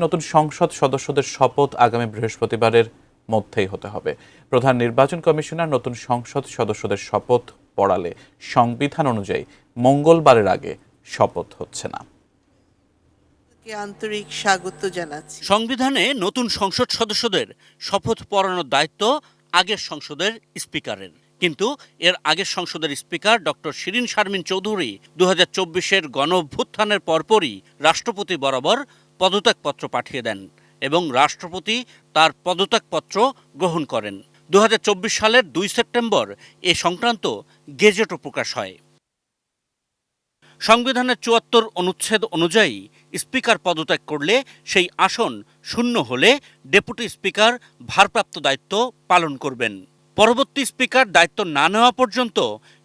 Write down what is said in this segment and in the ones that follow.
নতুন সংসদ সদস্যদের শপথ আগামী বৃহস্পতিবারের মধ্যেই হতে হবে। প্রধান নির্বাচন কমিশনার নতুন সংসদ সদস্যদের শপথ পড়ালে সংবিধান অনুযায়ী মঙ্গলবারের আগে শপথ হচ্ছে না। আন্তরিক স্বাগত জানাচ্ছি। সংবিধানে নতুন সংসদ সদস্যদের শপথ পড়ানোর দায়িত্ব আগের সংসদের স্পিকারের, কিন্তু এর আগের সংসদের স্পিকার ডক্টর শিরীন শারমিন চৌধুরী 2024-এর গণঅভ্যুত্থানের পরপরই রাষ্ট্রপতি বরাবর পদত্যাগপত্র পাঠিয়ে দেন এবং রাষ্ট্রপতি তার পদত্যাগপত্র গ্রহণ করেন। 2024 সালের 2 সেপ্টেম্বর এ সংক্রান্ত গেজেটও প্রকাশ হয়। সংবিধানের 74 অনুচ্ছেদ অনুযায়ী স্পিকার পদত্যাগ করলে সেই আসন শূন্য হলে ডেপুটি স্পিকার ভারপ্রাপ্ত দায়িত্ব পালন করবেন। পরবর্তী স্পিকার দায়িত্ব না নেওয়া পর্যন্ত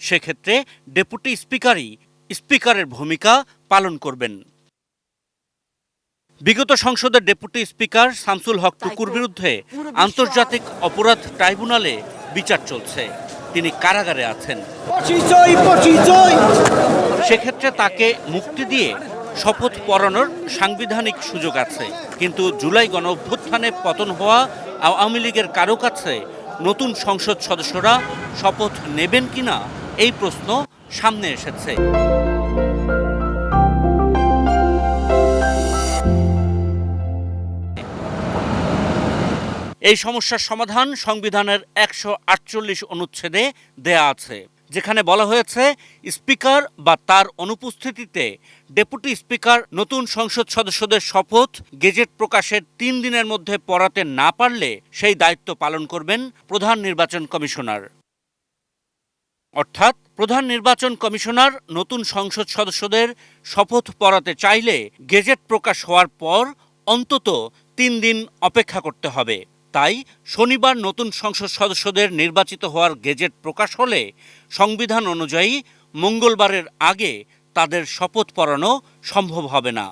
সেক্ষেত্রে ডেপুটি স্পিকারই স্পিকারের ভূমিকা পালন করবেন। বিগত সংসদের ডেপুটি স্পিকার শামসুল হক টুকুর বিরুদ্ধে আন্তর্জাতিক অপরাধ ট্রাইব্যুনালে বিচার চলছে। তিনি কারাগারে আছেন। সেক্ষেত্রে তাকে মুক্তি দিয়ে শপথ পড়ানোর সাংবিধানিক সুযোগ আছে, কিন্তু জুলাই গণঅভ্যুত্থানে পতন হওয়া আওয়ামী লীগের কারো কাছে নতুন সংসদ সদস্যরা শপথ নেবেন কিনা এই প্রশ্ন সামনে এসেছে। এই সমস্যার সমাধান সংবিধানের 148 অনুচ্ছেদে দেয়া আছে, যেখানে বলা হয়েছে স্পিকার বা তার অনুপস্থিতিতে ডেপুটি স্পিকার নতুন সংসদ সদস্যদের শপথ গেজেট প্রকাশের 3 দিনের মধ্যে পড়াতে না পারলে সেই দায়িত্ব পালন করবেন প্রধান নির্বাচন কমিশনার। অর্থাৎ প্রধান নির্বাচন কমিশনার নতুন সংসদ সদস্যদের শপথ পড়াতে চাইলে গেজেট প্রকাশ হওয়ার পর অন্তত 3 দিন অপেক্ষা করতে হবে। তাই শনিবার নতুন সংসদ সদস্যদের নির্বাচিত হওয়ার গেজেট প্রকাশ হলে সংবিধান অনুযায়ী মঙ্গলবারের আগে তাদের শপথ পড়ানো সম্ভব হবে না।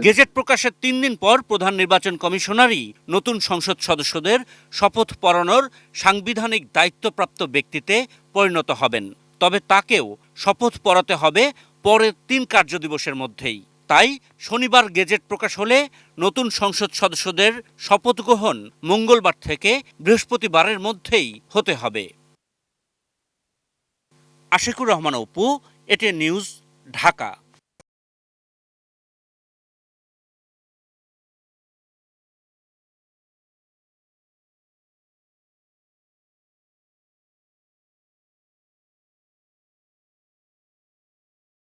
গেজেট প্রকাশের 3 দিন পর প্রধান নির্বাচন কমিশনারই নতুন সংসদ সদস্যদের শপথ পড়ানোর সাংবিধানিক দায়িত্বপ্রাপ্ত ব্যক্তিতে পরিণত হবেন। তবে তাকেও শপথ পড়াতে হবে পরের 3 কার্যদিবসের মধ্যেই। তাই শনিবার গেজেট প্রকাশ হলে নতুন সংসদ সদস্যদের শপথ গ্রহণ মঙ্গলবার থেকে বৃহস্পতিবারের মধ্যেই হতে হবে। Ashikur Rahman Apu, ATN news, Dhaka.